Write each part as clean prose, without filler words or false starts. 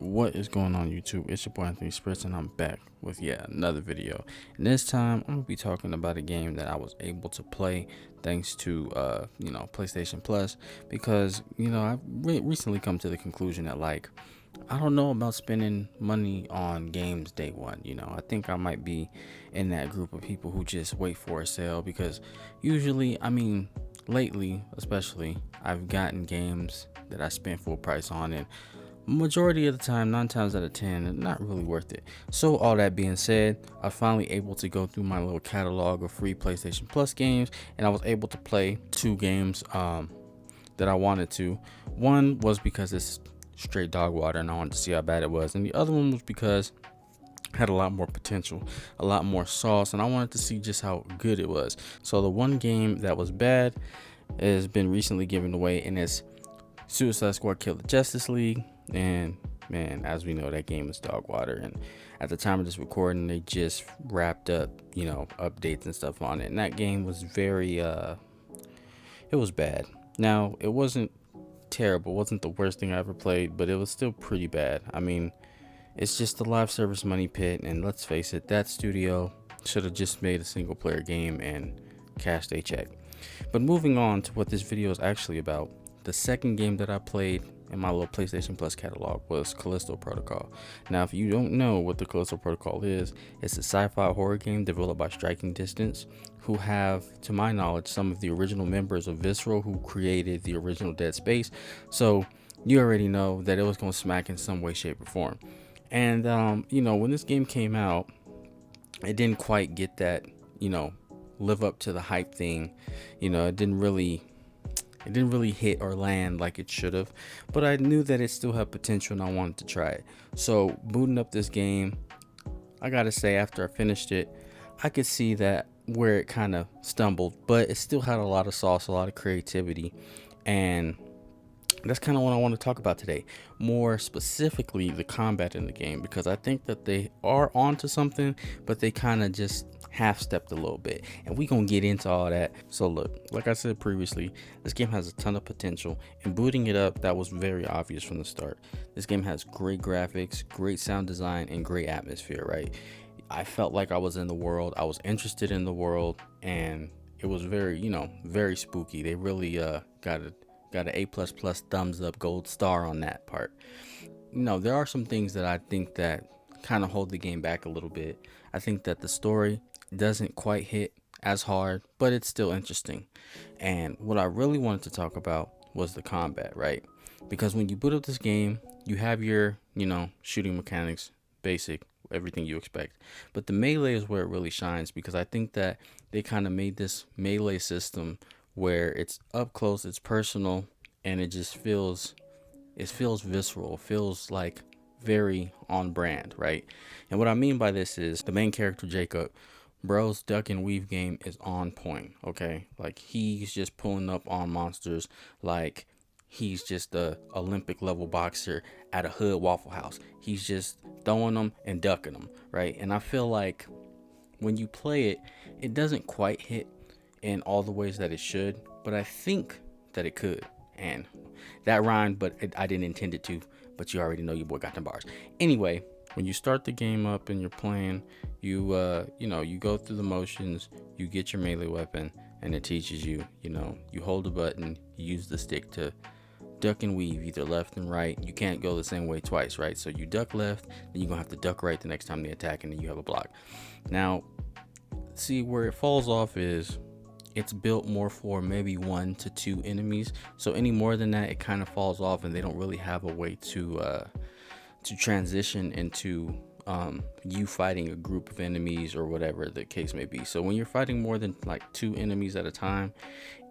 What is going on, YouTube? It's your boy Anthony Spritz, and I'm back with another video. And this time I'm gonna be talking about a game that I was able to play thanks to PlayStation Plus, because I've recently come to the conclusion that, like, I don't know about spending money on games day one. I think I might be in that group of people who just wait for a sale, because usually, lately especially, I've gotten games that I spent full price on, and majority of the time, 9 times out of 10, not really worth it. So all that being said, I was finally able to go through my little catalog of free PlayStation Plus games, and I was able to play two games that I wanted to. One was because it's straight dog water and I wanted to see how bad it was, and the other one was because it had a lot more potential, a lot more sauce, and I wanted to see just how good it was. So the one game that was bad has been recently given away, and it's Suicide Squad Kill the Justice League. And man, as we know, that game is dog water, and at the time of this recording, they just wrapped up updates and stuff on it, and that game was very it was bad. Now, it wasn't terrible, it wasn't the worst thing I ever played, but it was still pretty bad. It's just a live service money pit, and let's face it, that studio should have just made a single player game and cashed a check. But moving on to what this video is actually about, the second game that I played in my little PlayStation Plus catalog was Callisto Protocol. Now, if you don't know what the Callisto Protocol is, it's a sci-fi horror game developed by Striking Distance, who have, to my knowledge, some of the original members of Visceral, who created the original Dead Space. So you already know that it was going to smack in some way, shape, or form. And when this game came out, it didn't quite get that, live up to the hype thing. It didn't really hit or land like it should have, but I knew that it still had potential and I wanted to try it. So booting up this game, I gotta say, after I finished it, I could see that where it kind of stumbled, but it still had a lot of sauce, a lot of creativity, and that's kind of what I want to talk about today. More specifically, the combat in the game, because I think that they are onto something, but they kind of just half-stepped a little bit, and we gonna get into all that. So look, like I said previously, this game has a ton of potential, and booting it up, that was very obvious from the start. This game has great graphics, great sound design, and great atmosphere, right? I felt like I was in the world, I was interested in the world, and it was very, very spooky. They really got an A++ thumbs up gold star on that part. There are some things that I think that kind of hold the game back a little bit. I think that the story doesn't quite hit as hard, but it's still interesting. And what I really wanted to talk about was the combat, right? Because when you boot up this game, you have your, shooting mechanics, basic, everything you expect. But the melee is where it really shines, because I think that they kind of made this melee system where it's up close, it's personal, and it feels visceral, feels like very on brand, right? And what I mean by this is the main character, Jacob, bro's duck and weave game is on point, okay? Like, he's just pulling up on monsters like he's just a Olympic level boxer at a hood Waffle House. He's just throwing them and ducking them, right? And I feel like when you play it, it doesn't quite hit in all the ways that it should, but I think that it could. And that rhymed, but I didn't intend it to, but you already know your boy got the bars. Anyway, when you start the game up and you're playing, you go through the motions, you get your melee weapon, and it teaches you, you hold the button, you use the stick to duck and weave, either left and right. You can't go the same way twice, right? So you duck left, then you're gonna have to duck right the next time they attack, and then you have a block. Now, see, where it falls off is it's built more for maybe 1 to 2 enemies. So any more than that, it kind of falls off, and they don't really have a way to transition into you fighting a group of enemies or whatever the case may be. So when you're fighting more than like 2 enemies at a time,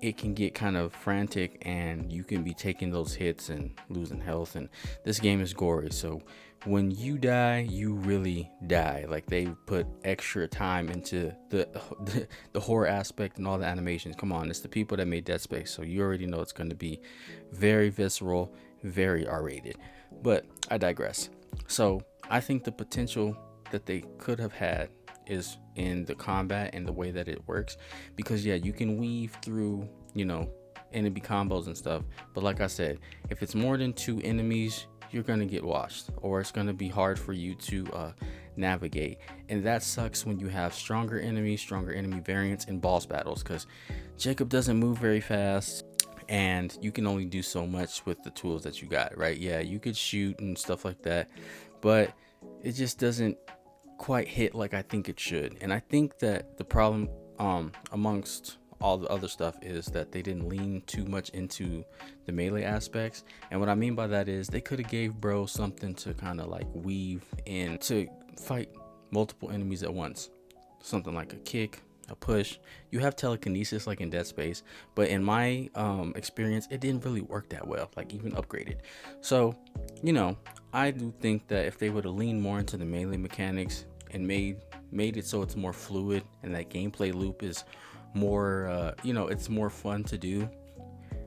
it can get kind of frantic, and you can be taking those hits and losing health. And this game is gory, so when you die, you really die. Like, they put extra time into the horror aspect and all the animations. Come on, it's the people that made Dead Space, so you already know it's going to be very visceral, very R-rated. But I digress. So I think the potential that they could have had is in the combat and the way that it works, because you can weave through enemy combos and stuff, but like I said, if it's more than 2 enemies, you're gonna get washed, or it's gonna be hard for you to navigate. And that sucks when you have stronger enemies, stronger enemy variants in boss battles, because Jacob doesn't move very fast, and you can only do so much with the tools that you got, right? Yeah, you could shoot and stuff like that, but it just doesn't quite hit like I think it should. And I think that the problem, amongst all the other stuff, is that they didn't lean too much into the melee aspects. And what I mean by that is they could have gave bro something to kind of like weave in to fight multiple enemies at once, something like a kick, a push. You have telekinesis like in Dead Space, but in my experience, it didn't really work that well, like even upgraded. So, you know, I do think that if they would have leaned more into the melee mechanics and made it so it's more fluid, and that gameplay loop is more it's more fun to do,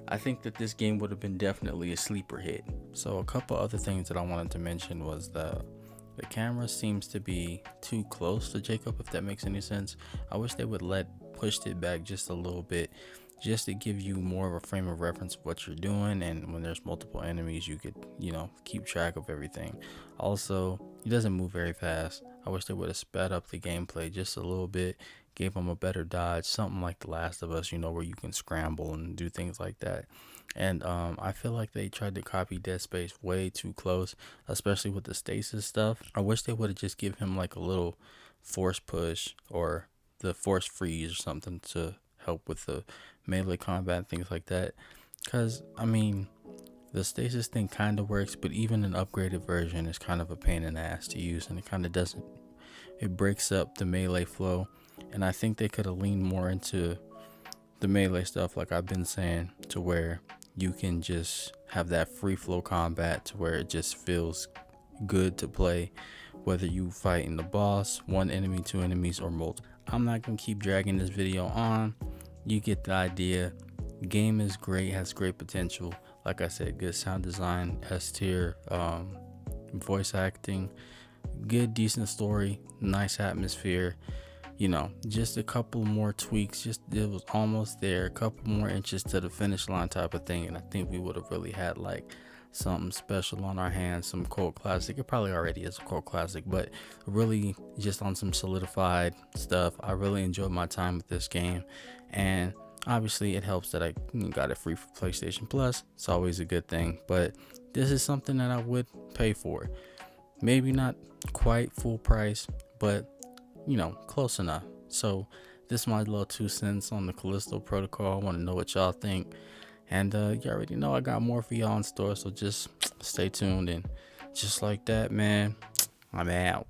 I think that this game would have been definitely a sleeper hit. So a couple other things that I wanted to mention was the camera seems to be too close to Jacob, if that makes any sense. I wish they would pushed it back just a little bit, just to give you more of a frame of reference of what you're doing, and when there's multiple enemies you could keep track of everything. Also, he doesn't move very fast. I wish they would have sped up the gameplay just a little bit, gave him a better dodge, something like The Last of Us, where you can scramble and do things like that. And I feel like they tried to copy Dead Space way too close, especially with the stasis stuff. I wish they would have just give him like a little force push or the force freeze or something to help with the melee combat and things like that. Because I mean, the stasis thing kind of works, but even an upgraded version is kind of a pain in the ass to use, and it kind of doesn't, it breaks up the melee flow. And I think they could have leaned more into the melee stuff, like I've been saying, to where you can just have that free flow combat to where it just feels good to play, whether you fighting the boss, one enemy, two enemies, or multiple. I'm not gonna keep dragging this video on. You get the idea. Game is great, has great potential. Like I said, good sound design, S tier, voice acting, good decent story, nice atmosphere. Just a couple more tweaks, just it was almost there, a couple more inches to the finish line type of thing, and I think we would have really had like something special on our hands, some cult classic. It probably already is a cult classic, but really just on some solidified stuff. I really enjoyed my time with this game, and obviously it helps that I got it free for PlayStation Plus. It's always a good thing, but this is something that I would pay for. Maybe not quite full price, but close enough. So this is my little 2 cents on the Callisto Protocol. I want to know what y'all think, and you already know I got more for y'all in store, so just stay tuned. And just like that, man, I'm out.